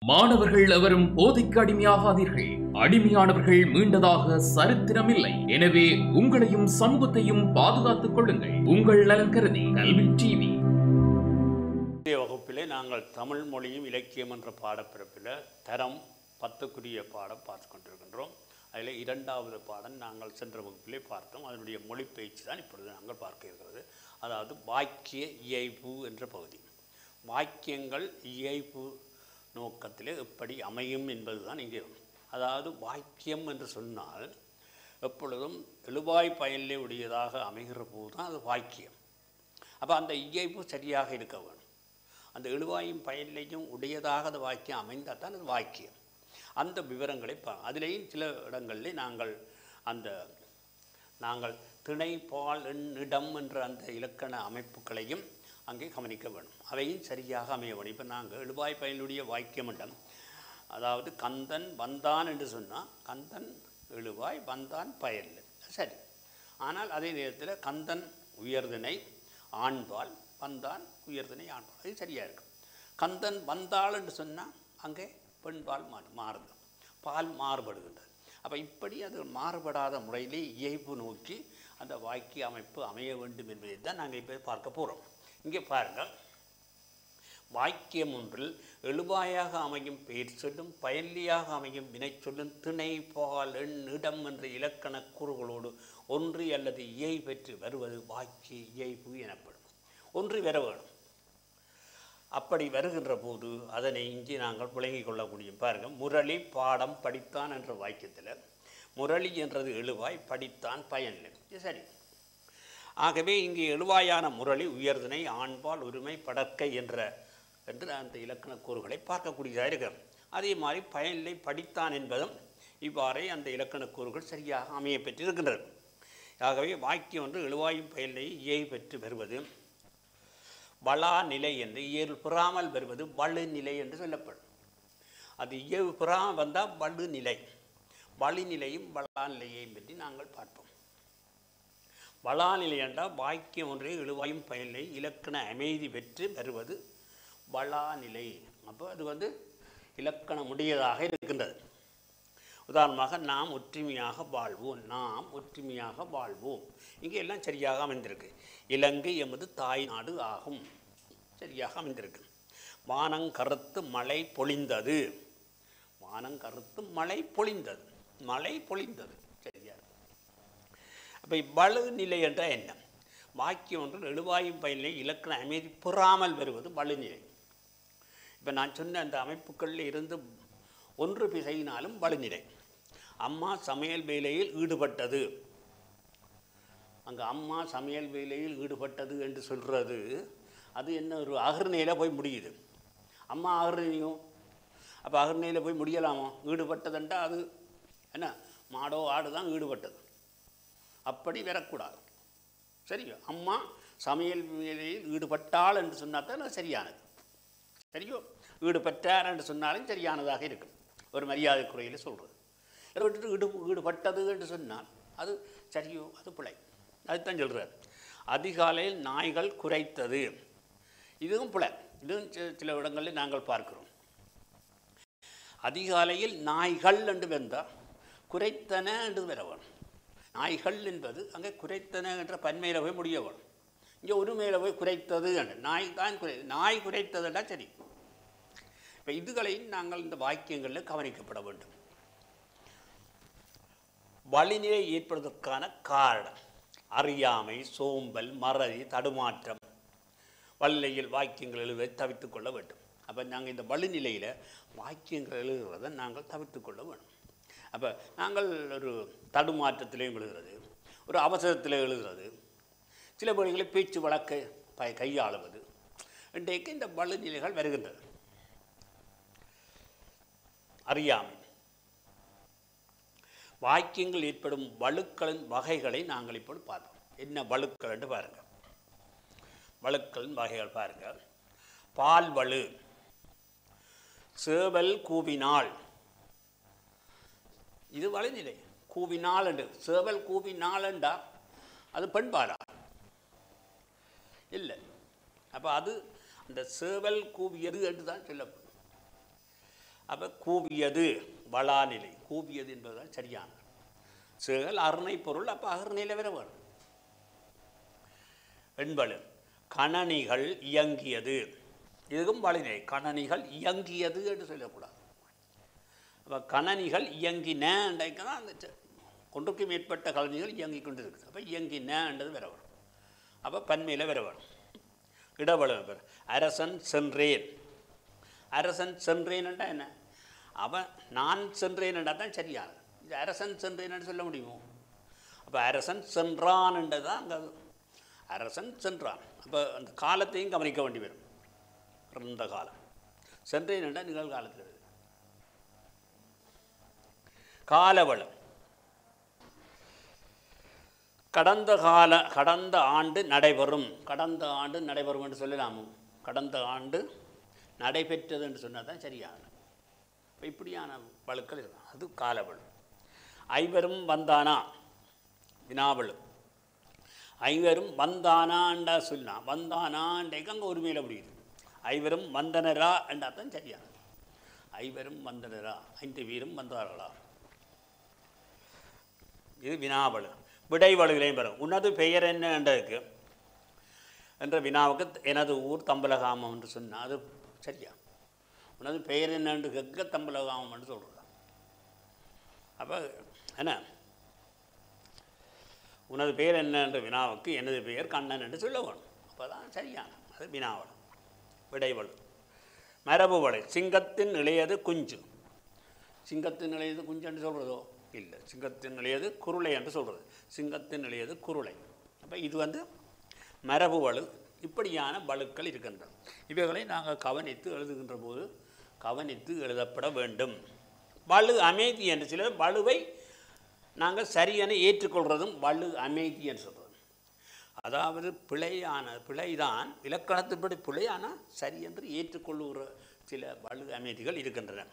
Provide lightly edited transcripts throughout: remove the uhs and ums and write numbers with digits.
மாணவர்கள் எவரும் போதைக்கு அடிமையாகாதீர்கள். அடிமையானவர்கள் மீண்டதாக சரித்திரமில்லை. எனவே உங்களையும் சமூகத்தையும் பாதுகாத்துக் கொள்ளுங்கள். உங்கள் நலன் கருதி கல்வி டிவி. வகுப்பிலே நாங்கள் தமிழ் மொழியும் இலக்கியம் என்ற பாடப்பிறப்பில் தரம் 10க்குரிய பாடம் பார்த்து கொண்டிருக்கின்றோம். அதில் 2வது பாடம் நாங்கள் சென்ற வகுப்பிலே பார்த்தோம். அதனுடைய மொழிபெயர்ச்சி தான் இப்பொழுது நாங்கள் பார்க்க இருக்கிறது. அதாவது வாக்கிய இயைபு என்ற பகுதி. வாக்கியங்கள் இயைபு நோக்கத்திலே எப்படி அமையும் என்பதுதான் இங்கே. அதாவது வாக்கியம் என்று சொன்னால் எப்பொழுதும் எழுவாய் பயனிலே உடையதாக அமைகிற போது தான் அது வாக்கியம். அப்போ அந்த இயைபு சரியாக இருக்க வேணும். அந்த எழுவாயும் பயனிலையும் உடையதாக அந்த வாக்கியம் அமைந்தால் தான் அது வாக்கியம். அந்த விவரங்களை அதிலேயும் சில இடங்களிலே நாங்கள் திணை பால் எண் இடம் என்ற அந்த இலக்கண அமைப்புகளையும் அங்கே கவனிக்க வேணும். அவையும் சரியாக அமைய வேணும். இப்போ நாங்கள் எழுவாய் பயனுடைய வாக்கியமிடம், அதாவது கந்தன் வந்தான் என்று சொன்னால் கந்தன் எழுவாய் வந்தான் பயல் சரி. ஆனால் அதே நேரத்தில் கந்தன் உயர்திணை ஆண்பால் வந்தான் உயர்திணை ஆண்பால் அது சரியாக இருக்கும். கந்தன் வந்தாள் என்று சொன்னால் அங்கே பெண்பால் மாறுது, பால் மாறுபடுகின்றது. அப்போ இப்படி அது மாறுபடாத முறையிலே இயைபு நோக்கி அந்த வாக்கிய அமைப்பு அமைய வேண்டும் என்பதை தான் நாங்கள் இப்போ பார்க்க போகிறோம். இங்கே பாருங்கள், வாக்கியம் ஒன்றில் எழுவாயாக அமையும் பெயர் சொல்லும் பயன்லியாக அமையும் வினை சொல்லும் திணை பால் எண் இடம் என்ற இலக்கண கூறுகளோடு ஒன்று அல்லது இயை பெற்று வருவது வாக்கிய இயைபு எனப்படும். ஒன்று வர வேணும். அப்படி வருகின்ற போது அதனை இங்கே நாங்கள் விளங்கிக் கொள்ள முடியும். பாருங்கள், முரளி பாடம் படித்தான் என்ற வாக்கியத்தில் முரளி என்றது எழுவாய், படித்தான் பயனில்லை சரி. ஆகவே இங்கே எழுவாயான முரளி உயர்திணை ஆண்பால் உரிமை படற்கை என்று அந்த இலக்கண கூறுகளை பார்க்கக்கூடியதாக இருக்கிறது. அதே மாதிரி பயனில்லை படித்தான் என்பதும் இவ்வாறே அந்த இலக்கண கூறுகள் சரியாக அமைய பெற்றிருக்கின்றது. ஆகவே வாக்கியம் ஒன்று எழுவாயும் பயனில்லை இயை பெற்று வருவது வளா நிலை என்று, இயல்பு பெறாமல் வருவது வலு நிலை என்று சொல்லப்படும். அது இயல்பு பெறாமல் வந்தால் வலு நிலை. வலு நிலையும் வளா நிலையையும் பற்றி நாங்கள் பார்ப்போம். வளாநிலை என்றால் வாக்கியம் ஒன்றே எழுவாயும் பயனில்லை இலக்கண அமைதி பெற்று வருவது வளாநிலை. அப்போ அது இலக்கணமுடையதாக இருக்கின்றது. உதாரணமாக நாம் ஒற்றுமையாக வாழ்வோம், நாம் ஒற்றுமையாக வாழ்வோம். இங்கே எல்லாம் சரியாக அமைந்திருக்கு. இலங்கை எமது தாய் நாடு ஆகும், சரியாக அமைந்திருக்கு. வானங்கருத்து மழை பொழிந்தது, வானங்கருத்து மழை பொழிந்தது, மழை பொழிந்தது சரியா. அப்போ வலு நிலை என்றால் என்ன? வாக்கியம் ஒன்றில் எழுவாயும் பயனில்லை இலக்கண அமைதி பெறாமல் வருவது வலுநிலை. இப்போ நான் சொன்ன அந்த அமைப்புகளில் இருந்து ஒன்று பிசையினாலும் வலுநிலை. அம்மா சமையல் வேலையில் ஈடுபட்டது, அங்கே அம்மா சமையல் வேலையில் ஈடுபட்டது என்று சொல்கிறது அது என்ன ஒரு அகர்நிலையில் போய் முடியுது. அம்மா அகர்நிலையும் அப்போ அகர்நிலையில் போய் முடியலாமா? ஈடுபட்டதுன்றா அது என்ன மாடோ ஆடு தான் ஈடுபட்டது, அப்படி வரக்கூடாது சரியோ. அம்மா சமையல் வேலையில் ஈடுபட்டாள் என்று சொன்னால் தான் அது சரியானது சரியோ. ஈடுபட்டார் என்று சொன்னாலும் சரியானதாக இருக்கும், ஒரு மரியாதை குறையில் சொல்கிறது. ஈடுபட்டது என்று சொன்னால் அது சரியோ, அது பிழை. அதுதான் சொல்கிறார். அதிகாலையில் நாய்கள் குரைத்தது, இதுவும் பிழை. இதுவும் சில இடங்களில் நாங்கள் பார்க்கிறோம். அதிகாலையில் நாய்கள் என்று வந்தால் குரைத்தன என்று வர வேணும். நாய்கள் என்பது அங்கே குரைத்தன என்ற பன்மையில் போய் முடிய வேணும். இங்கே ஒரு மேலே போய் குரைத்தது என்று நாய் தான் நாய் குரைத்ததுன்னா சரி. இப்போ இதுகளையும் நாங்கள் இந்த வாக்கியங்களில் கவனிக்கப்பட வேண்டும். வழிநிலை ஏற்படுவதற்கான காரணம் அறியாமை, சோம்பல், மறதி, தடுமாற்றம். வழிநிலையில் வாக்கியங்கள் எழுத தவிர்த்து கொள்ள வேண்டும். அப்போ நாங்கள் இந்த வழிநிலையில் வாக்கியங்கள் எழுதுகிறத நாங்கள் தவிர்த்து கொள்ள வேண்டும். அப்போ நாங்கள் ஒரு தடுமாற்றத்திலையும் எழுதுறது, ஒரு அவசரத்தில் எழுதுறது, சில வழிகளில் பேச்சு வழக்கை கையாளுவது, இன்றைக்கு இந்த வலுநிலைகள் வருகின்றது. அறியாமை, வாக்கியங்கள் ஏற்படும் வழுக்களின் வகைகளை நாங்கள் இப்போது பார்ப்போம். என்ன வழுக்கள் என்று பாருங்கள். வழுக்களின் வகைகள் பாருங்கள். பால் வலு, சேவல் கூவினாள், இது வலுநிலை. கூவினாள் என்று சேவல் கூவினாள் என்றா அது பெண்பாடா இல்லை. அப்போ அது அந்த சேவல் கூவியது என்று தான் சொல்லப்படும். அப்போ கூவியது வளாநிலை, கூவியது என்பதுதான் சரியான சேகல் அருணை பொருள். அப்போ அகர்ணையில் வர வேணும். வெண்பலு கணனிகள் இயங்கியது, இதுக்கும் வழிநிலை. கணனிகள் இயங்கியது என்று சொல்லக்கூடாது. அப்போ கணனிகள் இயங்கினக்கு தான் அந்த ஒன்றுக்கு மேற்பட்ட கலனிகள் இயங்கி கொண்டு இருக்குது. அப்போ இயங்கினன்றது வர வேணும். அப்போ பன்மையில் வர வேணும். இடவளம் பேர் அரசன் சென்றேன். அரசன் சென்றேன்டா என்ன? அவன் நான் சென்றேன்டா தான் சரியானது. இந்த அரசன் சென்றேன்னு சொல்ல முடியுமோ? அப்போ அரசன் சென்றான்ன்றது தான் அங்கே அரசன் சென்றான். அப்போ அந்த காலத்தையும் கவனிக்க வேண்டி வரும். இறந்த காலம் சென்றேன்டா நிகழ்காலத்தில் வருது. காலவளம் கடந்த ஆண்டு நடைபெறும். கடந்த ஆண்டு நடைபெறும் என்று சொல்லலாமோ? கடந்த ஆண்டு நடைபெற்றது என்று சொன்னால் தான் சரியான. இப்போ இப்படியான வழுக்கள் இருக்கும். அது காலவளு. ஐவரும் வந்தானா வினாவளு. ஐவரும் வந்தானாண்டா சொன்னா வந்தானாண்டேக்கு அங்கே ஒருமையில் முடியுது. ஐவரும் வந்தனரா என்றா தான் சரியான. ஐவரும் வந்தனரா, 5 பேரும் வந்தார்களா, இது வினாவளு. விடைவழுவிலையும் பெறும். உனது பெயர் என்ன என்றதுக்கு என்ற வினாவுக்கு எனது ஊர் தம்பலகாமம் என்று சொன்னால் அது சரியா? உனது பெயர் என்ன என்று கேட்க தம்பலகாமம் என்று சொல்கிறதா? அப்போ என்ன, உனது பெயர் என்ன என்ற வினாவுக்கு எனது பெயர் கண்ணன் என்று சொல்ல வேணும். அப்போ தான் சரியான. அது வினாவளம். விடைவளு. மரபு வளை சிங்கத்தின் இளையது குஞ்சு. சிங்கத்தின் இளையது குஞ்சு என்று சொல்கிறதோ இல்லை. சிங்கத்தின் இளையது குருளை என்று சொல்கிறது. சிங்கத்தின் இளையது குருளை. அப்போ இது வந்து மரபு வலு. இப்படியான வலுக்கள் இருக்கின்றன. இவைகளை நாங்கள் கவனித்து எழுதுகின்ற போது கவனித்து எழுதப்பட வேண்டும். வலு அமைதி என்று சில வலுவை நாங்கள் சரியென ஏற்றுக்கொள்கிறதும் வலு அமைதி என்று சொல்கிறது. அதாவது பிழைதான் இலக்கணத்தின்படி பிழையான சரி என்று ஏற்றுக்கொள்ளுகிற சில வலு அமைதிகள் இருக்கின்றன.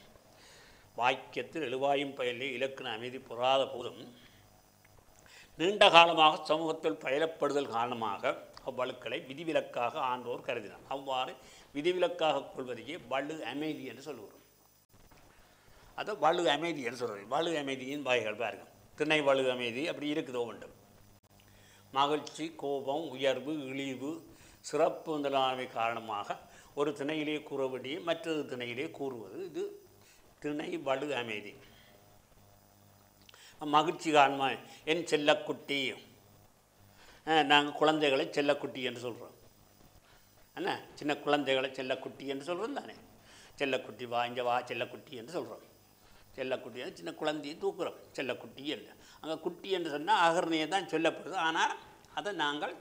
வாக்கியத்தில் எழுவாயும் பயிலே இலக்கண அமைதி பெறாத போதும் நீண்ட காலமாக சமூகத்தில் பயிலப்படுதல் காரணமாக அவ்வழுக்களை விதிவிலக்காக ஆண்டோர் கருதினார். அவ்வாறு விதிவிலக்காக கொள்வதையே வலு அமைதி என்று சொல்லுகிறோம். அதை வலு அமைதி என்று சொல்கிறது. வலு அமைதியின் வகைகள் பாருங்கள். திணை வலு அமைதி அப்படி இருக்குதோ வேண்டும். மகிழ்ச்சி, கோபம், உயர்வு, இழிவு, சிறப்பு முதலானவை காரணமாக ஒரு திணையிலே கூற வேண்டிய மற்றொரு திணையிலே கூறுவது இது திணை வலு அமைதி. மகிழ்ச்சி காரணமா என் செல்லக்குட்டி, நாங்கள் குழந்தைகளை செல்லக்குட்டி என்று சொல்கிறோம். என்ன, சின்ன குழந்தைகளை செல்லக்குட்டி என்று சொல்கிறோம் தானே. செல்லக்குட்டி வா இங்கே வா செல்லக்குட்டி என்று சொல்கிறோம். செல்லக்குட்டி என்று சின்ன குழந்தையை தூக்குறோம். செல்லக்குட்டி என்று அங்கே குட்டி என்று சொன்னால் அகர்ணையை தான் சொல்லப்படுது. ஆனால் அதை நாங்கள்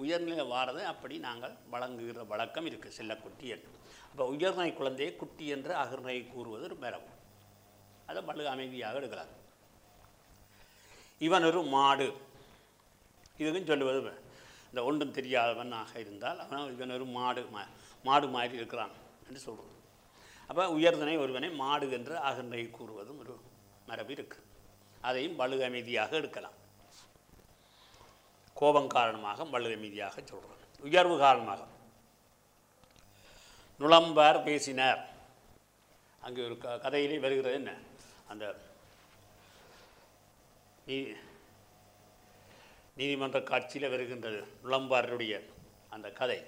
உயர்நிலை வாரது அப்படி நாங்கள் வழங்குகிற வழக்கம் இருக்குது. செல்லக்குட்டி என்று. அப்போ உயர்நிலை குழந்தையை குட்டி என்று அகர்ணையை கூறுவது ஒரு மரபு. அதை வலு அமைதியாக எடுக்கலாம். இவன் ஒரு மாடு, இதுக்கும் சொல்லுவது இந்த ஒன்றும் தெரியாதவனாக இருந்தால் அவன் இவன் ஒரு மாடு மாதிரி இருக்கிறான் என்று சொல்கிறது. அப்போ உயர்தனை ஒருவனை மாடு என்று அகர்ணை கூறுவதும் ஒரு மரபு இருக்குது. அதையும் வலு அமைதியாக எடுக்கலாம். கோபம் காரணமாக வலு அமைதியாக சொல்கிறோம். உயர்வு காரணமாக நுளம்பார் பேசினார். அங்கே ஒரு கதையிலே வருகிறது. என்ன, அந்த நீதிமன்ற காட்சியில் வருகின்றது நுளம்பாருடைய அந்த கதை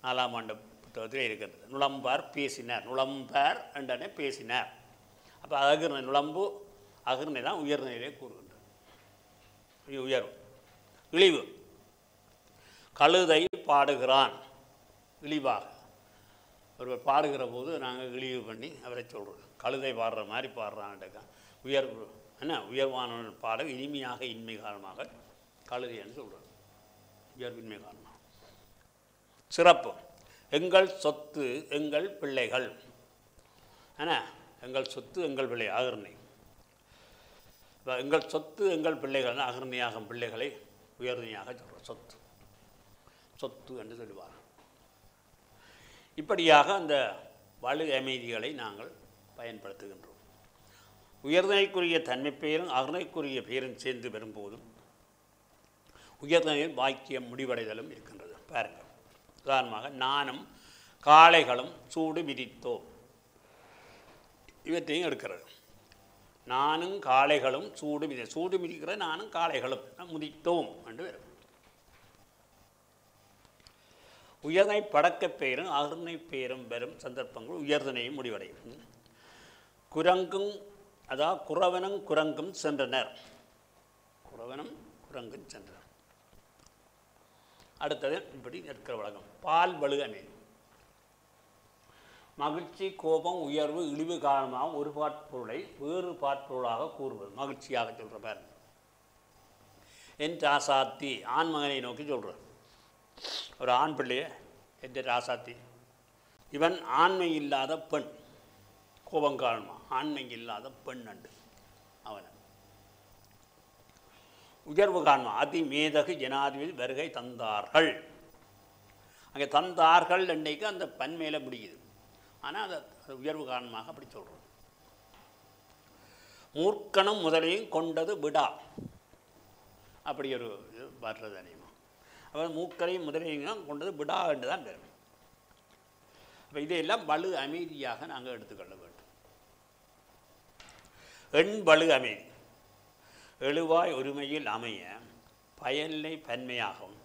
4ஆம் ஆண்டு புத்தகத்தில் இருக்கின்றது. நுளம்பார் பேசினார். நுளம்பார் என்றனே பேசினார். அப்போ அகர்ணை நுளம்பு அகர்ணை தான் உயர்நிலையிலே கூறுகின்றது. உயர்வு. இழிவு கழுதை பாடுகிறான். இழிவாக ஒருவர் பாடுகிற போது நாங்கள் இழிவு பண்ணி அவரை சொல்கிறோம். கழுதை பாடுற மாதிரி பாடுறான்டா. உயர்வு என்ன, உயர்வான பாட இனிமையாக இன்மை காரணமாக கழுதை என்று சொல்கிறோம். உயர்வின்மை காரணமாக. சிறப்பு எங்கள் சொத்து எங்கள் பிள்ளைகள். என்ன, எங்கள் சொத்து எங்கள் பிள்ளை அகர்ணை. எங்கள் சொத்து எங்கள் பிள்ளைகள் அகர்ணையாகும் பிள்ளைகளை உயர்நிலையாக சொல்கிறோம். சொத்து சொத்து என்று சொல்லுவார். இப்படியாக அந்த வலு அமைதிகளை நாங்கள் பயன்படுத்துகின்றோம். உயர்தனைக்குரிய தன்மை பெயரும் அகர்ணைக்குரிய பெயரும் சேர்ந்து வரும்போதும் உயர்தனையில் வாக்கியம் முடிவடைதலும் இருக்கின்றது. பாருங்கள், உதாரணமாக நானும் காளைகளும் சூடு விதித்தோம். இவற்றையும் எடுக்கிறது. நானும் காளைகளும் சூடு மிதி, சூடு மிதிக்கிற நானும் காளைகளும் முதித்தோம் என்று வரும். உயர்னை படக்க பெயரும் அகர்னை பெயரும் பெறும் சந்தர்ப்பங்கள் உயர்தனையும் முடிவடையும். குரங்கும் அதாவது குறவனும் குரங்கும் சென்றனர். குறவனும் குரங்கும் சென்றனர். அடுத்தது இப்படி இருக்கிற வழக்கம். பால் வலு அமைதி. மகிழ்ச்சி, கோபம், உயர்வு, இழிவு காரணமாக ஒரு பாற்பொருளை வேறு பாற்பொருளாக கூறுவது. மகிழ்ச்சியாக சொல்கிற பாருங்க. என் ராசாத்தி ஆண்மகனை நோக்கி சொல்கிறார். ஒரு ஆண் பிள்ளைய என் ராசாத்தி. இவன் ஆண்மை இல்லாத பெண். கோபம் காரணமாக ஆண்மை இல்லாத பெண் அண்டு அவன். உயர்வு காரணமாக அதிமேதகு ஜனாதிபதி வருகை தந்தார்கள். அங்கே தந்தார்கள் அன்றைக்கு அந்த பன்மையில முடியுது. ஆனால் அது உயர்வு காரணமாக அப்படி சொல்கிறோம். மூர்க்கனும் முதலையும் கொண்டது விடா. அப்படி ஒரு இது வர்றது அனைமா. அப்போ மூக்கனையும் முதலையும் கொண்டது விடா என்று தான் பெறும். அப்போ இதையெல்லாம் வலு அமைதியாக நாங்கள் எடுத்துக்கொள்ள வேண்டும். எண் வலு அமைதி. எழுவாய் ஒருமையில் அமைய பயனை பன்மையாகவும்,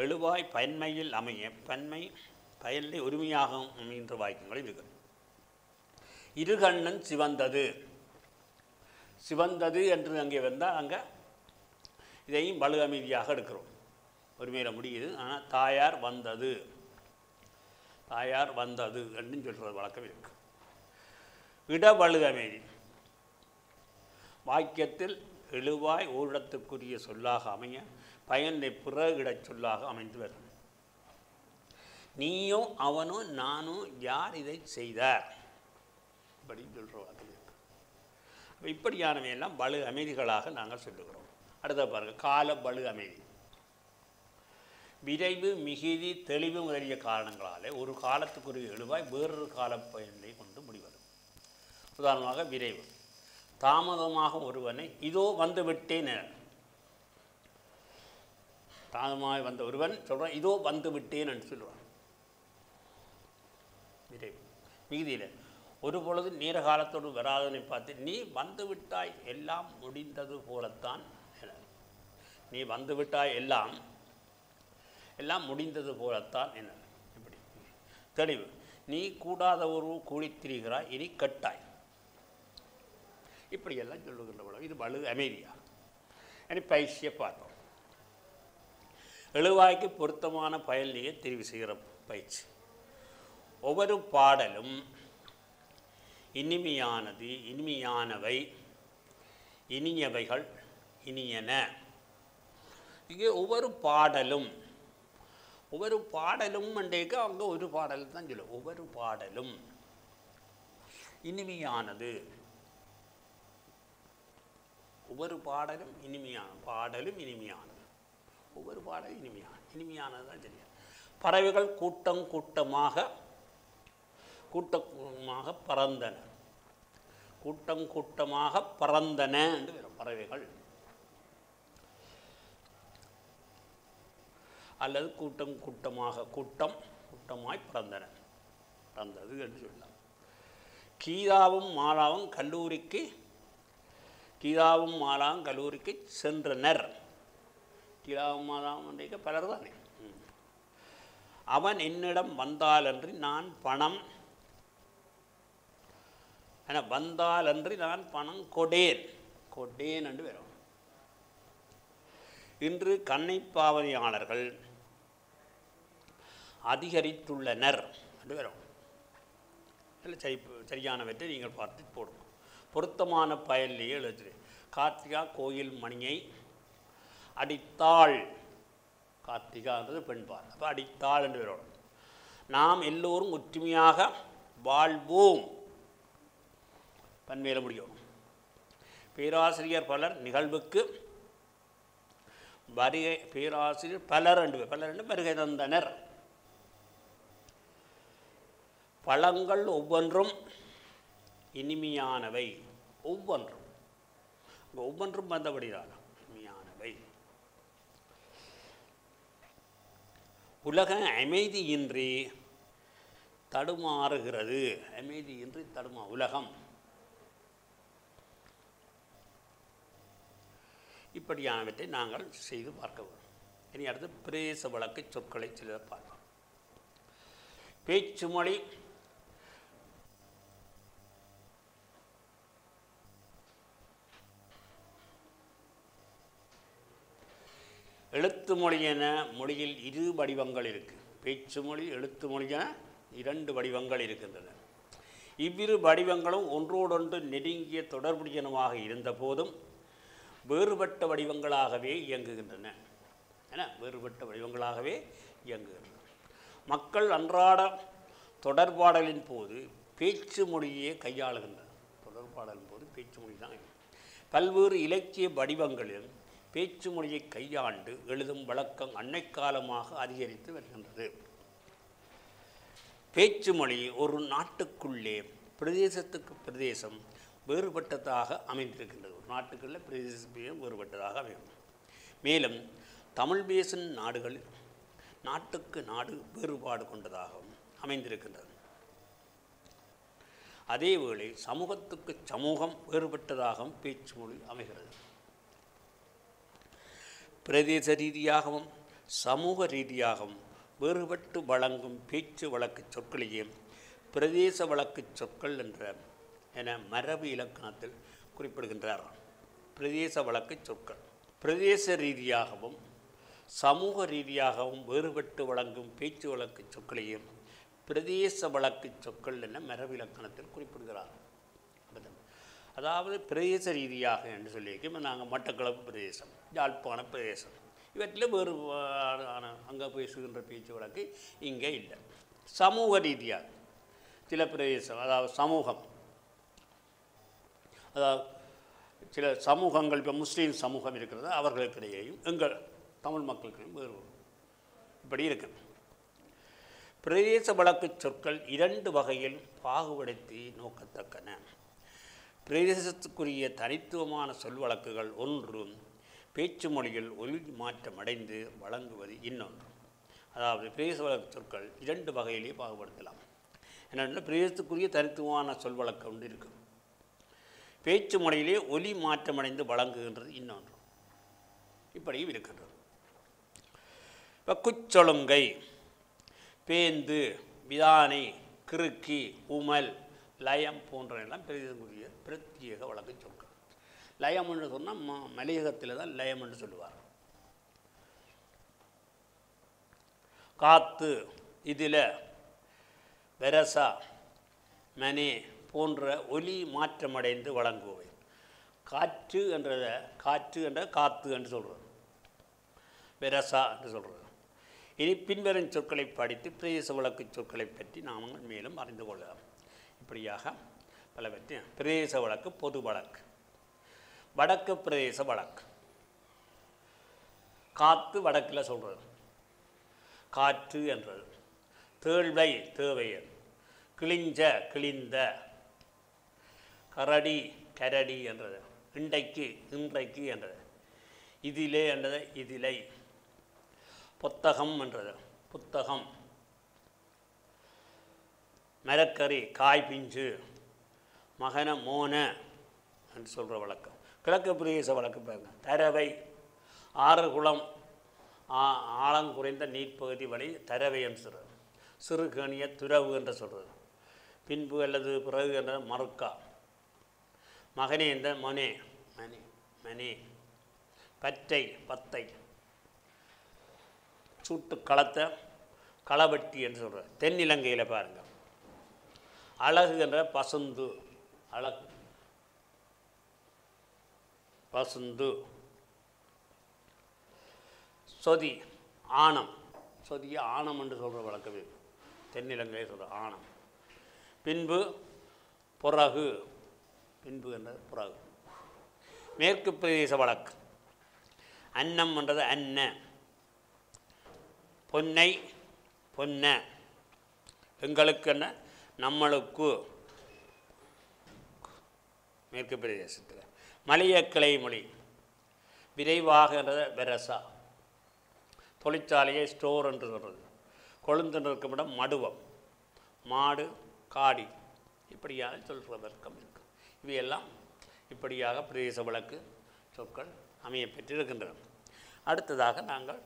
எழுவாய் பன்மையில் அமைய பன்மை பயனை ஒருமையாகவும் அமைகின்ற வாக்கியங்கள் இருக்கு. இருகண்ணன் சிவந்தது. சிவந்தது என்று அங்கே வந்தால் அங்கே இதையும் வலு அமைதியாக எடுக்கிறோம். ஒருமையில் முடியுது. ஆனால் தாயார் வந்தது, தாயார் வந்தது என்று சொல்கிற வழக்கம் இருக்கு. இடவலு அமைதி. வாக்கியத்தில் எழுவாய் ஓரிடத்துக்குரிய சொல்லாக அமைய பயனை பிற இடச் சொல்லாக அமைந்து வரும். நீயோ அவனோ நானோ யார் இதை செய்தார் அப்படின்னு சொல்கிற வாக்கியம் இருக்கு. இப்படியானவையெல்லாம் வலு அமைதிகளாக நாங்கள் சொல்லுகிறோம். அடுத்த பாருங்கள். கால வலு அமைதி. விரைவு, மிகுதி, தெளிவு முதலிய காரணங்களாலே ஒரு காலத்துக்குரிய எழுவாய் வேறொரு கால பயனை கொண்டு முடிவரும். உதாரணமாக விரைவு. தாமதமாக ஒருவனை இதோ வந்து விட்டேன். தாமதமாக வந்த ஒருவன் சொல்கிறான் இதோ வந்து விட்டேன் என்று சொல்லுவான். விரைவு. மிகுதியில் ஒரு பொழுது நேர காலத்தோடு வராதனை பார்த்து நீ வந்து விட்டாய் எல்லாம் முடிந்தது போலத்தான். நீ வந்து விட்டாய் எல்லாம் எல்லாம் முடிந்தது போலத்தான் என்ன. இப்படி தெளிவு. நீ கூடாத ஒரு கூலித்திரிகிறாய் இனி கட்டாய். இப்படியெல்லாம் சொல்லுகின்ற இது வலு அமைதியா. இனி பயிற்சியை பார்ப்போம். எழுவாய்க்கு பொருத்தமான பயனிலேயே தெரிவு செய்கிற பயிற்சி. ஒவ்வொரு பாடலும் இனிமையானது, இனிமையானவை, இனியவைகள், இனியன. இங்கே ஒவ்வொரு பாடலும் அன்றைக்கு அங்கே ஒரு பாடல் தான் சொல்லும். ஒவ்வொரு பாடலும் இனிமையானது. ஒவ்வொரு பாடலும் இனிமையானது. ஒவ்வொரு பாடலும் இனிமையானது தான் தெரியும். பறவைகள் கூட்டம் கூட்டமாக பறந்தன. கூட்டம் கூட்டமாக பறந்தன என்று வரும் பறவைகள். அல்லது கூட்டம் கூட்டமாய் பறந்தது என்று சொல்லலாம். கீதாவும் மாலாவும் கல்லூரிக்கு சென்றனர். கீதாவும் மாலாவும் அன்றைக்கு பலர் தானே. அவன் என்னிடம் வந்தாலன்றி நான் பணம் கொடேன் என்று வரும். இன்று கன்னைப்பாவனையாளர்கள் அதிகரித்துள்ளனர் என்று வரும். சரியானவற்றை நீங்கள் பார்த்து போடுங்க. பொருத்தமான பயனிலேயே எழுது. கார்த்திகா கோயில் மணியை அடித்தாள். கார்த்திகான்றது பெண்பால். அப்போ அடித்தாள் என்று வரும். நாம் எல்லோரும் ஒற்றுமையாக வாழ்வோம். பன்மையில முடியும். பேராசிரியர் பலர் நிகழ்வுக்கு வருகை. பேராசிரியர் பலர் என்று வருகை தந்தனர். பழங்கள் ஒவ்வொன்றும் இனிமையானவை. ஒவ்வொன்றும் வந்தபடிதான் இனிமையானவை. உலக அமைதியின்றி தடுமாறுகிறது. உலகம் இப்படியானவற்றை நாங்கள் செய்து பார்க்க வேண்டும். இனி அடுத்து பிரதேச வழக்கு சொற்களை சில பார்ப்போம். பேச்சு மொழி எழுத்து மொழி என மொழியில் இரு வடிவங்கள் இருக்குது. பேச்சு மொழி எழுத்து மொழி என 2 வடிவங்கள் இருக்கின்றன. இவ்விரு வடிவங்களும் ஒன்றோடொன்று நெருங்கிய தொடர்புடையனவாக இருந்த போதும் வேறுபட்ட வடிவங்களாகவே இயங்குகின்றன. வேறுபட்ட வடிவங்களாகவே இயங்குகின்றன. மக்கள் அன்றாட தொடர்பாடலின் போது பேச்சு மொழியே கையாளுகின்றன. தொடர்பாடலின் போது பேச்சு மொழி தான். பல்வேறு இலக்கிய வடிவங்களில் பேச்சு மொழியை கையாண்டு எழுதும் வழக்கம் அன்னைக்காலமாக அதிகரித்து வருகின்றது. பேச்சு மொழி ஒரு நாட்டுக்குள்ளே பிரதேசத்துக்கு பிரதேசம் வேறுபட்டதாக அமைந்திருக்கின்றது. ஒரு நாட்டுக்குள்ளே பிரதேசம் வேறுபட்டதாக அமையும். மேலும் தமிழ் பேசும் நாடுகளில் நாட்டுக்கு நாடு வேறுபாடு கொண்டதாகவும் அமைந்திருக்கின்றது. அதேவேளை சமூகத்துக்கு சமூகம் வேறுபட்டதாகவும் பேச்சு மொழி அமைகிறது. பிரதேச ரீதியாகவும் சமூக ரீதியாகவும் வேறுபட்டு வழங்கும் பேச்சு வழக்கு சொற்களையே பிரதேச வழக்கு சொற்கள் என மரபு இலக்கணத்தில் குறிப்பிடுகின்றார். பிரதேச வழக்கு சொற்கள் பிரதேச ரீதியாகவும் சமூக ரீதியாகவும் வேறுபட்டு வழங்கும் பேச்சு வழக்கு சொற்களையே பிரதேச வழக்கு சொற்கள் என மரபு இலக்கணத்தில் குறிப்பிடுகிறார். அதாவது பிரதேச ரீதியாக என்று சொல்லியிருக்கோம். நாங்கள் மட்டக்களப்பு பிரதேசம், யாழ்ப்பாண பிரதேசம், இவற்றில் வேறு அங்கே பேசுகின்ற பேச்சு வழக்கு இங்கே இல்லை. சமூக ரீதியாக சில பிரதேசம், அதாவது சமூகம், அதாவது சில சமூகங்கள், இப்போ முஸ்லீம் சமூகம் இருக்கிறது, அவர்களுக்கிடையேயும் எங்கள் தமிழ் மக்களுக்கும் வேறு இப்படி இருக்குது. பிரதேச வழக்கு சொற்கள் 2 வகையில் பாகுபடுத்தி நோக்கத்தக்கன. பிரதேசத்துக்குரிய தனித்துவமான சொல் வழக்குகள் ஒன்று, பேச்சு மொழியில் ஒலி மாற்றம் அடைந்து வழங்குவது இன்னொன்று. அதாவது பிரதேச வழக்கு சொற்கள் 2 வகையிலேயே பாகுபடுத்தலாம். என்னென்ன பிரதேசத்துக்குரிய தனித்துவமான சொல் வழக்கு ஒன்று இருக்கும், பேச்சு மொழியிலே ஒலி மாற்றமடைந்து வழங்குகின்றது இன்னொன்று. இப்படியும் இருக்கின்றது. இப்போ குச்சொழுங்கை, பேந்து, விதானை, கிறுக்கி, உமல், லயம் போன்றவெல்லாம் பிரதேசத்துக்குரிய பிரத்யேக வழக்கு சொற்கள். லயம் என்று சொன்னால் மலையகத்தில் தான் லயம் என்று சொல்லுவார். காத்து, இதில், வெரசா, மனே போன்ற ஒலி மாற்றமடைந்து வழங்குவை. காற்று என்றதை காற்று என்ற காத்து என்று சொல்கிறது, வெரசா என்று சொல்கிறது. இனி பின்வரும் சொற்களை படித்து பிரதேச வழக்கு சொற்களை பற்றி நாம் மேலும் அறிந்து கொள்ளலாம். இப்படியாக பலவற்றை பிரதேச வழக்கு, பொது வழக்கு, வடக்கு பிரதேச வழக்கு. காத்து வடக்கில் சொல்கிறது, காற்று என்றது. தேழ்வை, தேவையர். கிழிஞ்ச, கிழிந்த. கரடி, கரடி என்றது. இன்றைக்கு, இன்றைக்கு என்றது. இதிலே என்றது இதிலை. புத்தகம் என்றது, புத்தகம். மரக்கறி, காய் பிஞ்சு. மகன, மோன என்று சொல்கிற வழக்கம். கிழக்கு பிரதேச வழக்கு பாருங்க. தரவை, ஆறு குளம், ஆழங்குறைந்த நீர்ப்பகுதி வழி தரவை என்று சொல்கிறது. சிறுகணிய, துறவு என்று சொல்கிறது. பின்பு அல்லது பிறகு என்ற மறுக்கா. மகனே என்ற மனே, மனே, மனே. பற்றை, பத்தை. சூட்டு களத்தை களவட்டி என்று சொல்கிறார். தென்னிலங்கையில் பாருங்கள். அழகு என்ற பசுந்து, அழகு, பசுந்து. சொதி, ஆணம். சொதிய ஆணம் என்று சொல்கிற வழக்கமே தென்னிலங்கையை சொல்கிற ஆணம். பின்பு, புறகு. பின்பு என்ற புறகு. மேற்கு பிரதேச வழக்கு. அன்னம் என்றது அன்ன. பொன்னை, பொன்ன. எங்களுக்கு என்ன, நம்மளுக்கு. மேற்கு பிரதேசத்தில் மலைய கிளை மொழி. விரைவாக என்றது வெரசா. தொழிற்சாலையை ஸ்டோர் என்று சொல்கிறது. கொழுந்து நிற்கும் இடம் மடுவம். மாடு, காடி. இப்படியாக சொல்கிற வர்க்கம் இருக்குது. இவையெல்லாம் இப்படியாக பிரதேச வழக்கு சொற்கள் அமைய பெற்றிருக்கின்றன. அடுத்ததாக நாங்கள்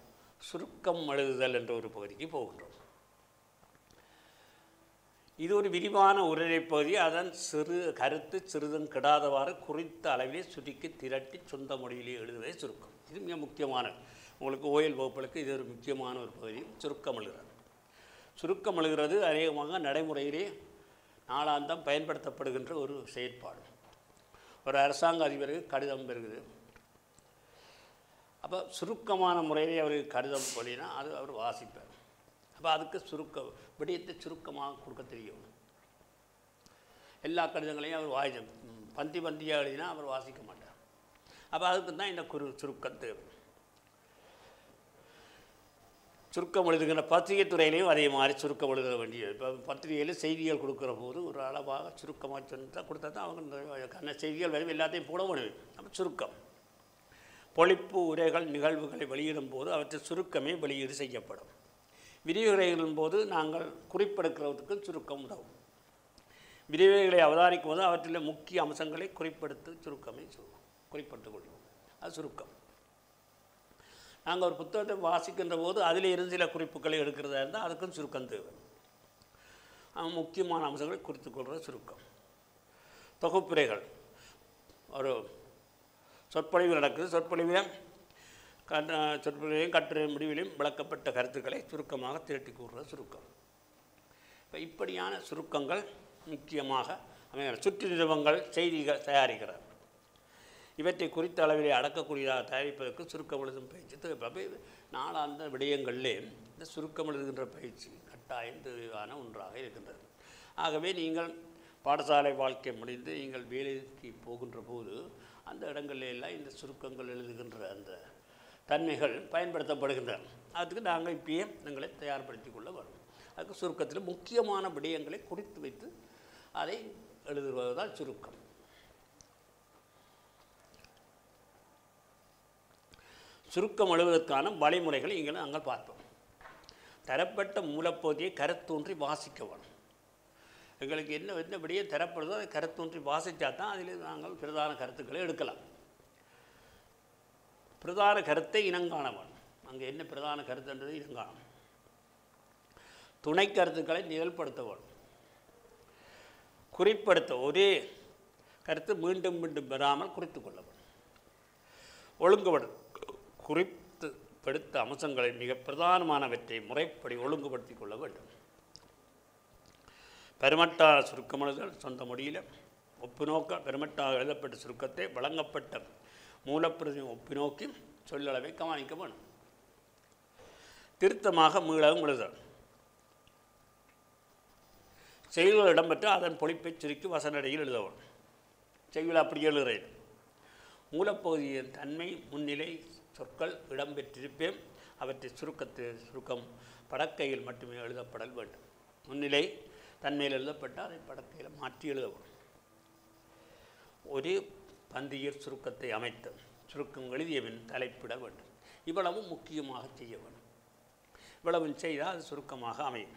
சுருக்கம் எழுதுதல் என்ற ஒரு பகுதிக்கு போகின்றோம். இது ஒரு விரிவான உரையை பகுதி. அதன் கருத்து சிறிதும் கெடாதவாறு குறித்த அளவிலே சுருக்கி திரட்டி சொந்த மொழியிலே எழுதுவதை சுருக்கம். இது மிக முக்கியமான, உங்களுக்கு ஓயல் வகுப்புகளுக்கு இது ஒரு முக்கியமான ஒரு பகுதி. சுருக்கம் எழுதுகிறது. சுருக்கம் எழுதுகிறது அநேகமாக நடைமுறையிலே நாளாந்தம் பயன்படுத்தப்படுகின்ற ஒரு செயற்பாடு. ஒரு அரசாங்க அதிபருக்கு கடிதம் பெறுகிறது. அப்போ சுருக்கமான முறையிலே அவருக்கு கடிதம் போலினா அது அவர் வாசிப்பார். அப்போ அதுக்கு விடயத்தை சுருக்கமாக கொடுக்க தெரியும். எல்லா கடிதங்களையும் அவர் பந்தியாக எழுதினா அவர் வாசிக்க மாட்டார். அப்போ அதுக்கு தான் இந்த சுருக்கம் தேவை. சுருக்கம் எழுதுகிற பத்திரிகை துறையிலையும் அதே மாதிரி சுருக்கம் எழுத வேண்டியது. இப்போ பத்திரிகையில் செய்திகள் கொடுக்குற போது ஒரு அளவாக சுருக்கமாக கொடுத்தா தான் அவங்க கண்ண செய்திகள் வரும், எல்லாத்தையும் போட முடியும். அப்போ சுருக்கம். பொழிப்பு உரைகள் நிகழ்வுகளை வெளியிடும் போது அவற்றின் சுருக்கமே வெளியீடு செய்யப்படும். விரிவுரைகளின் போது நாங்கள் குறிப்பெடுக்கிறதுக்கு சுருக்கம் உதவும். விரிவுரைகளை அவதானிக்கும் போது அவற்றில் முக்கிய அம்சங்களை குறிப்பெடுத்து சுருக்கமே குறிப்பிட்டுக் கொள்வோம். அது சுருக்கம். நாங்கள் ஒரு புத்தகத்தை வாசிக்கின்ற போது அதில் இருந்து சில குறிப்புகளை எடுக்கிறதா இருந்தால் அதுக்கும் சுருக்கம் தேவை. முக்கியமான அம்சங்களை குறித்து கொள்கிற சுருக்கம். தொகுப்புரைகள் ஒரு சொற்பொழிவு நடக்குது. சொற்பொழிவையும் கட்டுரை முடிவிலையும் விளக்கப்பட்ட கருத்துக்களை சுருக்கமாக திரட்டி கூறுற சுருக்கம். இப்போ இப்படியான சுருக்கங்கள் முக்கியமாக சுற்று நிறுவனங்கள் செய்திகள் தயாரிக்கிறார். இவற்றை குறித்த அளவிலே அடக்கக்கூடியதாக தயாரிப்பதற்கு சுருக்கம் எழுதும் பயிற்சி தேவை. நாளாந்த விடயங்களிலே இந்த சுருக்கம் எழுதுகின்ற பயிற்சி கட்டாயம் தேவையான ஒன்றாக இருக்கின்றது. ஆகவே நீங்கள் பாடசாலை வாழ்க்கை முடிந்து நீங்கள் வேலைக்கு போகின்ற போது அந்த இடங்களில் எல்லாம் இந்த சுருக்கங்கள் எழுதுகின்ற அந்த தன்மைகள் பயன்படுத்தப்படுகின்றன. அதுக்கு நாங்கள் இப்பயே எங்களை தயார்படுத்தி கொள்ள வரும். அதுக்கு சுருக்கத்தில் முக்கியமான விடயங்களை குறித்து வைத்து அதை எழுதுவதுதான் சுருக்கம். சுருக்கம் எழுதுவதற்கான வழிமுறைகளை இங்கே நாங்கள் பார்ப்போம். தரப்பட்ட மூலப்பகுதியை கருத்தூன்றி வாசிக்க வேணும். எங்களுக்கு என்ன விடையே தரப்படுதோ அதை கருத்தூன்றி வாசித்தா தான் அதில் நாங்கள் பிரதான கருத்துக்களை எடுக்கலாம். பிரதான கருத்தை இனங்காண வேணும். அங்கே என்ன பிரதான கருத்துன்றது இனங்காணும். துணை கருத்துக்களை நிகழ்படுத்த வேணும். குறிப்படுத்த ஒரே கருத்து மீண்டும் மீண்டும் பெறாமல் குறித்து கொள்ள வேண்டும். ஒழுங்குபடு குறிப்படுத்த அம்சங்களை மிக பிரதானமானவற்றை முறைப்படி ஒழுங்குபடுத்தி கொள்ள வேண்டும். பெருமட்டான சுருக்கம் எழுதல் சொந்த மொழியில் ஒப்புநோக்க பெருமட்டாக எழுதப்பட்ட சுருக்கத்தை வழங்கப்பட்ட மூலப்பிரதியும் ஒப்புநோக்கி சொல்லளவை கவனிக்க வேண்டும். திருத்தமாக மீளவும் எழுதல் செய்திகள் இடம்பெற்று அதன் பொழிப்பை சுருக்கி வசனடையில் எழுத வேண்டும். செய்திகள் அப்படி எழுதுகிறேன். மூலப்பகுதியின் தன்மை முன்னிலை சொற்கள் இடம்பெற்றிருப்பேன் அவற்றை சுருக்கம் படக்கையில் மட்டுமே எழுதப்படல் வேண்டும். முன்னிலை தன்மையில் எழுதப்பட்டால் அதை படக்கையில் மாற்றி எழுத வேண்டும். ஒரே பந்தியில் சுருக்கத்தை அமைத்து சுருக்கம் எழுதியவின் தலைப்பிட வேண்டும். இவ்வளவும் முக்கியமாக செய்ய வேண்டும். இவ்வளவும் செய்தால் அது சுருக்கமாக அமையும்.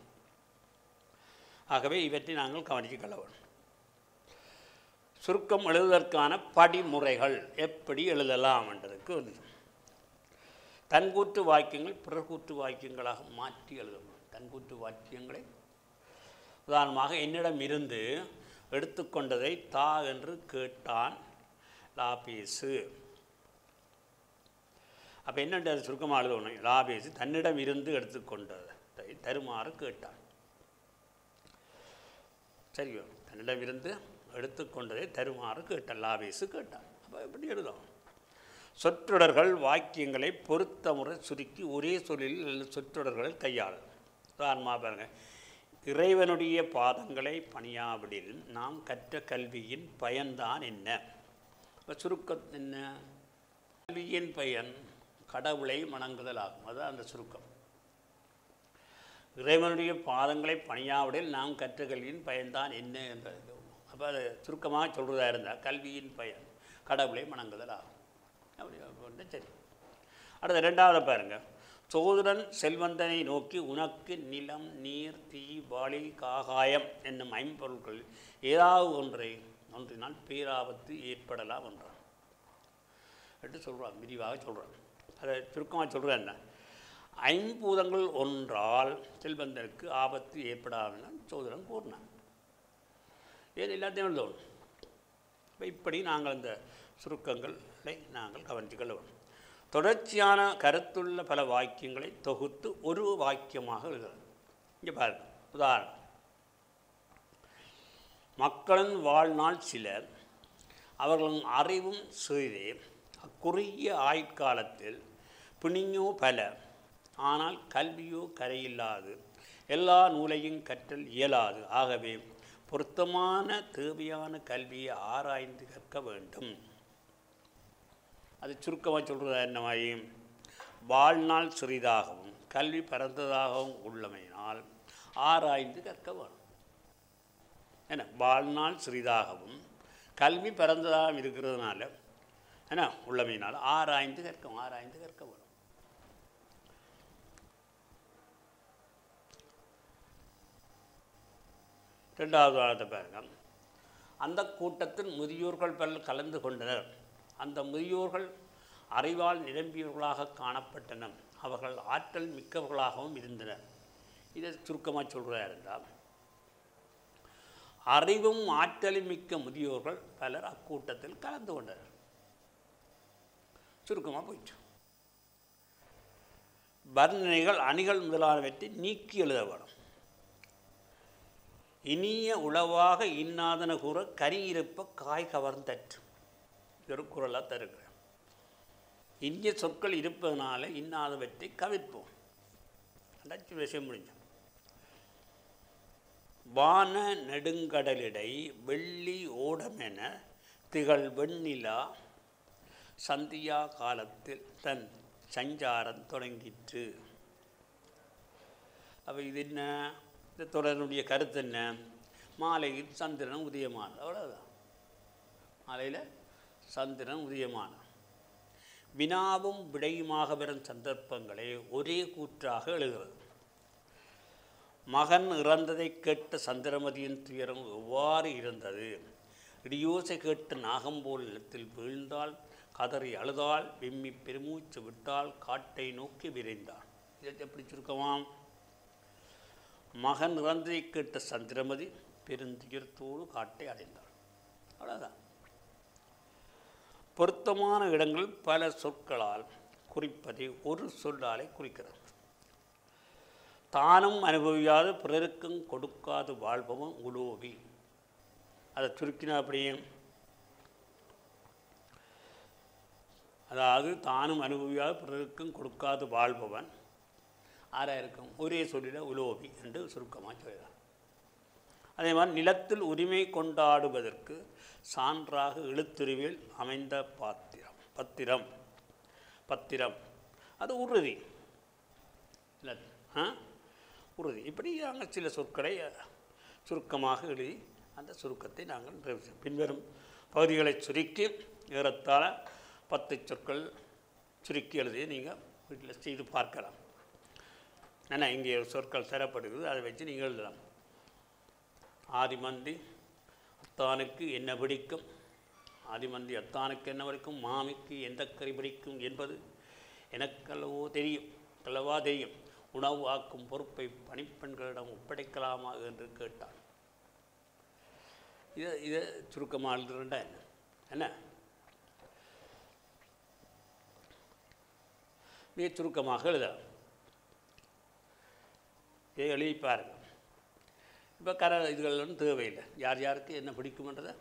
ஆகவே இவற்றை நாங்கள் கவனிக்க கொள்ள வேண்டும். சுருக்கம் எழுதுவதற்கான படிமுறைகள் எப்படி எழுதலாம் என்றதுக்கு தன்கூற்று வாக்கியங்கள் பிறர்கூற்று வாக்கியங்களாக மாற்றி எழுதணும். தன்கூற்று வாக்கியங்களை உதாரணமாக என்னிடம் இருந்து எடுத்துக்கொண்டதை தா என்று கேட்டான் லாபேசு. அப்போ என்னென்றது சுருக்கமாக எழுதணும். லாபேசு தன்னிடம் இருந்து எடுத்துக்கொண்டதை தருமாறு கேட்டான். சரியோ, தன்னிடம் இருந்து எடுத்துக்கொண்டதை தருமாறு கேட்டான். லாபேசு கேட்டான். அப்போ எப்படி எழுதும்? சொற்றொடர்கள் வாக்கியங்களை பொருத்த முறை சுருக்கி ஒரே சொல்லில் சொற்றொடர்களை கையாளும். உதாரணமாக பாருங்கள். இறைவனுடைய பாதங்களை பணியாவிடில் நாம் கற்ற கல்வியின் பயன்தான் என்ன? இப்போ சுருக்கம் என்ன? கல்வியின் பயன் கடவுளை வணங்குதல் ஆகும். அதுதான் அந்த சுருக்கம். இறைவனுடைய பாதங்களை பணியாவிடில் நாம் கற்ற கல்வியின் பயன்தான் என்ன என்றது. அப்போ அது சுருக்கமாக சொல்கிறதா இருந்தால் கல்வியின் பயன் கடவுளை வணங்குதல் ஆகும். அப்படி சரி. அடுத்த ரெண்டாவது பாருங்கள். சோதரன் செல்வந்தனை நோக்கி உனக்கு நிலம் நீர் தீ வாளி காகாயம் என்னும் என்று சொல்கிறான், விரிவாக சொல்கிறான். அதை சுருக்கமாக சொல்கிறேன். என்ன ஐம்பூதங்கள் ஒன்றால் செல்வந்தனுக்கு ஆபத்து ஏற்படாமல் சோதரன் கூறினான். ஏன் எல்லாத்தையும் எழுதணும். இப்படி நாங்கள் இந்த சுருக்கங்களை நாங்கள் கவனித்துக்கொள்ள வேண்டும். தொடர்ச்சியான கருத்துள்ள பல வாக்கியங்களை தொகுத்து ஒரு வாக்கியமாக எழுதுகிறது. இங்கே பாருங்கள், உதாரணம். மக்களின் வாழ்நாள் சிலர் அவர்களின் அறிவும் சிறிதே, அக்குறுகிய ஆயுட்காலத்தில் பிணியோ பல, ஆனால் கல்வியோ கரையில்லாது, எல்லா நூலையும் கற்றல் இயலாது. ஆகவே பொருத்தமான தேவையான கல்வியை ஆராய்ந்து கற்க வேண்டும். அது சுருக்கமாக சொல்கிறது என்னமாயி, வாழ்நாள் சிறிதாகவும் கல்வி பரந்ததாகவும் உள்ளமையினால் ஆராய்ந்து கற்க வேணும். என்ன, வாழ்நாள் சிறிதாகவும் கல்வி பரந்ததாகவும் இருக்கிறதுனால என்ன உள்ளமையினால் ஆராய்ந்து கற்க வேணும். ரெண்டாவது வாரத்தை பாருங்கள். அந்த கூட்டத்தில் முதியோர்கள் பலர் கலந்து கொண்டனர். அந்த முதியோர்கள் அறிவால் நிரம்பியவர்களாக காணப்பட்டனர். அவர்கள் ஆற்றல் மிக்கவர்களாகவும் இருந்தனர். இதை சுருக்கமாக சொல்கிறதா இருந்தால், அறிவும் ஆற்றலும் மிக்க முதியோர்கள் பலர் அக்கூட்டத்தில் கலந்து கொண்டனர். சுருக்கமாக போயிட்டு வர்ணனைகள் அணிகள் முதலானவற்றை நீக்கி எழுத வேணும். இனிய உளவாக இன்னாதன கூற கரியிருப்ப காய் கவர்ந்தற்று. ஒரு குரலாக தருகிறேன். இனிய சொற்கள் இருப்பதனால இன்னாதவற்றை கவிர்ப்போம். அதாச்சு விஷயம் முடிஞ்சோம். வான நெடுங்கடலிடை வெள்ளி ஓடமென திகழ் வெண்ணிலா சந்தியா காலத்தில் தன் சஞ்சாரம் தொடங்கிற்று. அப்போ இது என்ன, இந்த தொடருடைய கருத்து என்ன? மாலையில் சந்திரன் உதயமானது, அவ்வளோதான். மாலையில் சந்திரன் உதயமான வினாவும் விடையுமாக வரும் சந்தர்ப்பங்களை ஒரே கூற்றாக எழுகிறது. மகன் இறந்ததை கேட்ட சந்திரமதியின் துயரம் எவ்வாறு இருந்தது? இடியோசை கேட்டு நாகம்போல் நிலத்தில் வீழ்ந்தால், கதறி அழுதால், விம்மி பெருமூச்சு விட்டால், காட்டை நோக்கி விரைந்தாள். இதை எப்படி சுருக்கமாம்? மகன் இறந்ததை கேட்ட சந்திரமதி பெருந்துயரத்தோடு காட்டை அடைந்தாள், அவ்வளோதான். பொருத்தமான இடங்கள் பல சொற்களால் குறிப்பதை ஒரு சொல்லாலை குறிக்கிறது. தானும் அனுபவியாத பிறருக்கும் கொடுக்காது வாழ்பவன் உலோபி. அதை சுருக்கினா அப்படியே, அதாவது தானும் அனுபவியாத பிறருக்கும் கொடுக்காது வாழ்பவன் ஆறாக இருக்கும். ஒரே சொல்லிட உலோபி என்று சுருக்கமாக சொல்கிறார். அதே மாதிரி நிலத்தில் உரிமை கொண்டாடுவதற்கு சான்றாக எழுத்துருவில் அமைந்த பத்திரம் அது உறுதி, உறுதி. இப்படி நாங்கள் சில சொற்களை சுருக்கமாக எழுதி அந்த சுருக்கத்தை நாங்கள் பின்வரும் பகுதிகளை சுருக்கி ஏறத்தாழ 10 சொற்கள் சுருக்கி எழுதி நீங்கள் வீட்டில் செய்து பார்க்கலாம். ஏன்னா இங்கே சொற்கள் தரப்படுகிறது, அதை வச்சு நீங்கள் எழுதலாம். ஆதிமந்தி அத்தானுக்கு என்ன பிடிக்கும், ஆதிமந்தி அத்தானுக்கு என்ன பிடிக்கும், மாமிக்கு எந்த கறி பிடிக்கும் என்பது எனக்கல்லவா தெரியும். உணவு ஆக்கும் பொறுப்பை பணிப்பெண்களிடம் ஒப்படைக்கலாமா என்று கேட்டான். இதை சுருக்கமாக எழுதுறா என்ன மிக சுருக்கமாக எழுத இதை எழுதி பாருங்கள். இப்போ இதுகள் தேவையில்லை. யார் யாருக்கு என்ன பிடிக்கும்ன்றதை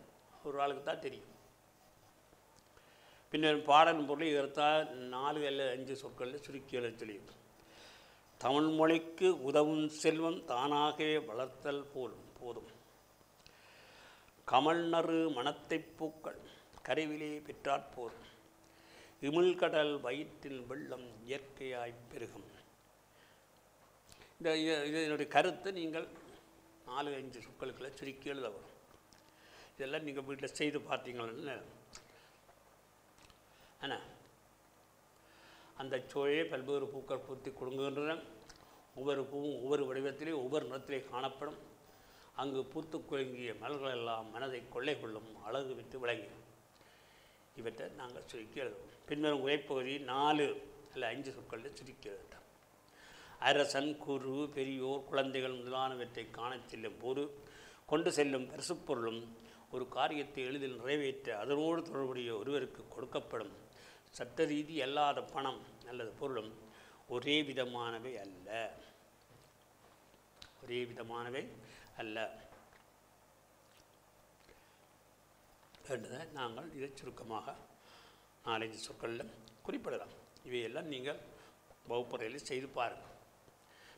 ஒரு ஆளுக்கு தான் தெரியும். பின்னர் பாடல் பொருளை எடுத்தால் 4 அல்ல 5 சொற்களில் சுருக்கி எழுத சொல்லியும். தமிழ் மொழிக்கு உதவும் செல்வம் தானாகவே வளர்த்தல் போதும். கமல்நறு மனத்தை பூக்கள் கருவிலே பெற்றாற் போதும். இமிழ்கடல் வயிற்றில் வெள்ளம் இயற்கையாய் பெருகும். இதனுடைய கருத்தை நீங்கள் 4-5 சொற்களுக்குள்ள சுருக்கி எழுத வரும். இதெல்லாம் நீங்கள் வீட்டில் செய்து பார்த்தீங்கன்னா என்ன, அந்த சோழையை பல்வேறு பூக்கள் பூத்தி கொடுங்குகின்றன. ஒவ்வொரு பூவும் ஒவ்வொரு வடிவத்திலே ஒவ்வொரு நிறத்திலே காணப்படும். அங்கு பூத்து குலுங்கிய மலர்கள் எல்லாம் மனதை கொள்ளை கொள்ளும், அழகு விட்டு விளங்கி. இவற்றை நாங்கள் சுருக்கி எழுதுவோம். பின்வரும் உரைப்பகுதி 4 அல்ல 5 சொற்களில் சுருக்கி எழுதலாம். அரசன், குரு, பெரியோர், குழந்தைகள் முதலானவற்றை காணச் செல்லும் போது கொண்டு செல்லும் பரிசுப்பொருளும் ஒரு காரியத்தை எளிதில் நிறைவேற்ற அதனோடு தொடர்புடைய ஒருவருக்கு கொடுக்கப்படும் சட்ட ரீதி அல்லாத பணம் அல்லது பொருளும் ஒரே விதமானவை அல்ல. ஒரே விதமானவை அல்ல என்றதை நாங்கள் இதை சுருக்கமாக 4-5 சொற்களில் குறிப்பிடலாம். இவையெல்லாம் நீங்கள் வகுப்பறையில் செய்து பாருங்கள்.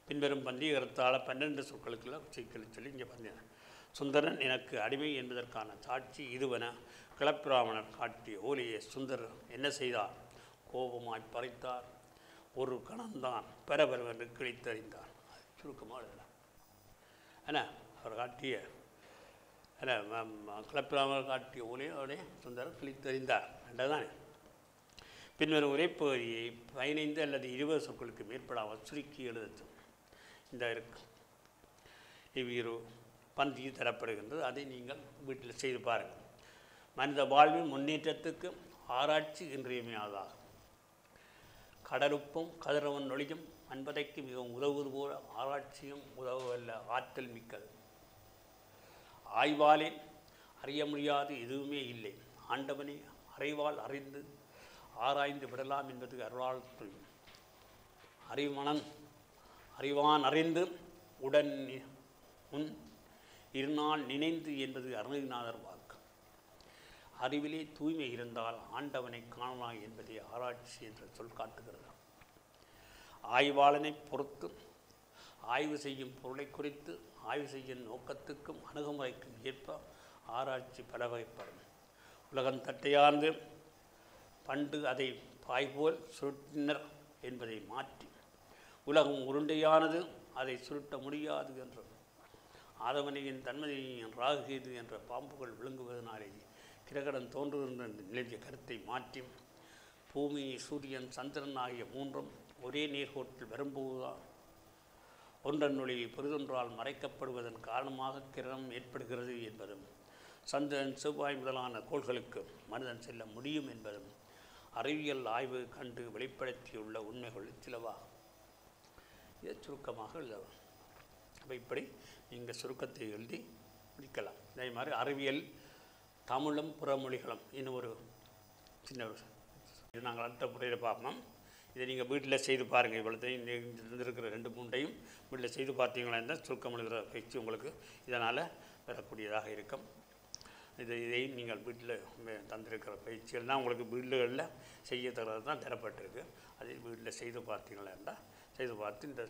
பின்வரும் பந்தீகரத்தால் 12 சொற்களுக்கெல்லாம் சிக்கல் சொல்லி இங்கே பார்த்தீங்க. சுந்தரன் எனக்கு அடிமை என்பதற்கான சாட்சி இதுவென கிளப்பிராமணர் காட்டிய ஓலையை சுந்தரர் என்ன செய்தார்? கோபமாய் பறித்தார். ஒரு கணம்தான் பெறவென்று கிழித்தறிந்தார். சுருக்கமாக எழுதலாம். ஏன்னா அவர் காட்டிய கிளப்பிராமணர் காட்டிய ஓலையை அவருடைய சுந்தரர் கிழித்தறிந்தார் என்றதானே. பின்வரும் உரைப்பகுதியை 15 அல்லது 20 சொற்களுக்கு மேற்படாமல் சுருக்கி எழுதது. இந்த இருக்கு இவ்விரு பந்தி தரப்படுகின்றது. அதை நீங்கள் வீட்டில் செய்து பாருங்கள். மனித வாழ்வின் முன்னேற்றத்துக்கு ஆராய்ச்சி இன்றியமையாததாகும். கடலுப்பும் கதிரவன் ஒளியும் மண்பதைக்கு மிகவும் உதவுவது போல ஆராய்ச்சியும் உதவவல்ல ஆற்றல் மிக்கது. ஆய்வாலே அறிய முடியாது எதுவுமே இல்லை. ஆண்டவனை அறிவால் அறிந்து ஆராய்ந்து விடலாம் என்பது அருளால் புரியும். அறிவான் அறிந்து உடன் முன் இருநாள் நினைந்து என்பது அருணகிரிநாதர் வாக்கு. அறிவிலே தூய்மை இருந்தால் ஆண்டவனை காணலாம் என்பதை ஆராய்ச்சி என்ற சொல் காட்டுகிறது. ஆய்வாளனை பொறுத்து ஆய்வு செய்யும் பொருளை குறித்து ஆய்வு செய்யும் நோக்கத்துக்கும் அணுகுமுறைக்கும் ஏற்ப ஆராய்ச்சி பல வகைப்படும். உலகம் தட்டையார்ந்து பண்டு அதை பாய்போல் சுருட்டினர் என்பதை மாற்றி உலகம் உருண்டையானது அதை சுருட்ட முடியாது என்றும் ஆதவனையின் தன்மையின் ராகுகேது என்ற பாம்புகள் விழுங்குவதனாலேயே கிரகணம் தோன்றுகின்ற நிலைய கருத்தை மாற்றி பூமி, சூரியன், சந்திரன் ஆகிய மூன்றும் ஒரே நேர்கோட்டில் வரும்போதுதான் ஒன்றன் ஒளியை பெரிதொன்றால் மறைக்கப்படுவதன் காரணமாக கிரணம் ஏற்படுகிறது என்பதும் சந்திரன், செவ்வாய் முதலான கோள்களுக்கு மனிதன் செல்ல முடியும் என்பதும் அறிவியல் ஆய்வு கண்டு வெளிப்படுத்தியுள்ள உண்மைகள் சிலவாகும். இதை சுருக்கமாக எழுதலாம். அப்போ இப்படி நீங்கள் சுருக்கத்தை எழுதி முடிக்கலாம். இதே மாதிரி அறிவியல், தமிழும் புறமொழிகளும் இன்னும் ஒரு சின்ன இது நாங்கள் அடுத்த முறையில் பார்ப்போம். இதை நீங்கள் வீட்டில் செய்து பாருங்கள். இவ்வளோத்தையும் இருந்திருக்கிற 2-3 வீட்டில் செய்து பார்த்தீங்களா இருந்தால் சுருக்கம் எழுதுகிற பயிற்சி உங்களுக்கு இதனால் பெறக்கூடியதாக இருக்கும். இதை நீங்கள் வீட்டில் தந்திருக்கிற பயிற்சிகள் தான் உங்களுக்கு வீடுகளில் செய்ய தரது தான் தரப்பட்டிருக்கு. அதை வீட்டில் செய்து பார்த்தீங்களா இருந்தால் செய்து பார்த்து இந்த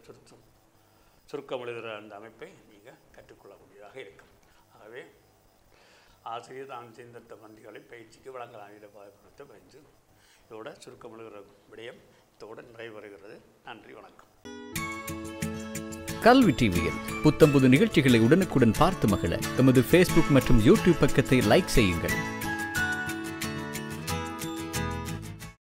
சுருக்கம் எழுதுகிற அந்த அமைப்பை நீங்கள் கற்றுக்கொள்ளக்கூடியதாக இருக்கும். ஆகவே ஆசிரியர் தான் செய்த பந்திகளை பயிற்சிக்கு வழங்கலாம். இதை பார்த்து பயிற்சி இதோட சுருக்கம் எழுதுகிற விடயம் இதோடு நிறைவேறுகிறது. நன்றி, வணக்கம். கல்வி டிவியில் புத்தம்புது நிகழ்ச்சிகளை உடனுக்குடன் பார்த்து மகிழ எமது Facebook மற்றும் YouTube பக்கத்தை லைக் செய்யுங்கள்.